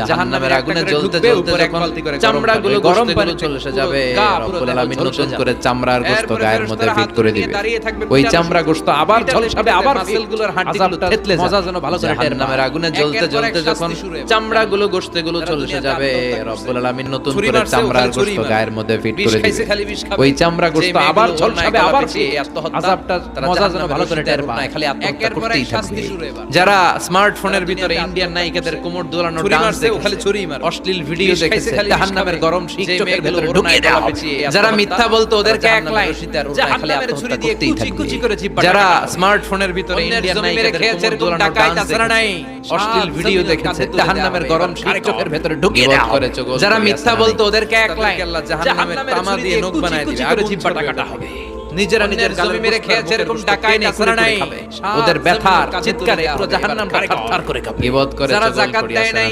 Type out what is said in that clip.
জাহান্নামের আগুনে জ্বলতে জ্বলতে যখন চামড়াগুলো গরম পানি চলে এসে যাবে, রব্বুল আলামিন নতুন করে চামড়ার গোশত গায়ের মধ্যে ফিট করে দিবে। ওই চামড়া গোশত আবার ঝলসাবে, আবার সেলগুলোর হাড়গুলো থেতলে মজা যেন ভালো করে। জাহান্নামের আগুনে জ্বলতে জ্বলতে যখন চামড়াগুলো গোশতগুলো চলে এসে যাবে, রব্বুল আলামিন নতুন করে চামড়ার গোশত গায়ের মধ্যে ফিট করে দিবে। ওই চামড়া গোশত আবার ঝলসাবে, আবার আযাবটা মজা যেন ভালো করে টের পায়, খালি আত্মহত্যা করতেই থাকবে। যারা স্মার্টফোনের ভিতরে ইন্ডিয়ান নায়িকাদের কোমর দোলানো ডান্স দেখে খালি ছুরি মারে, অশ্লীল ভিডিও দেখেছে, জাহান্নামের গরম শিখ চোখের ভিতরে ঢুকিয়ে দাও। যারা মিথ্যা বলতো ওদেরকে এক লাইন জাহান্নামের ছুরি দিয়ে কুচি কুচি করে জিব্বা। যারা স্মার্টফোনের ভিতরে ইন্ডিয়ান নায়িকাদের কোমর দোলানো ডান্স দেখেছে, অশ্লীল ভিডিও দেখেছে, জাহান্নামের গরম শিখ চোখের ভিতরে ঢুকিয়ে দাও। যারা মিথ্যা বলতো ওদেরকে এক লাইন জাহান্নামের তামা দিয়ে নখ বানায় দিবে, আগুন চিপটা কাটা হবে। নিজেরা নিজের গালে মেরে খেয়েছে, এরকম টাকাই নেই, সারা নাই। ওদের ব্যথার চিৎকারে পুরো জাহান্নাম থারথার করে কাঁপে। ইবাদত করে, যারা যাকাত দেয় নাই,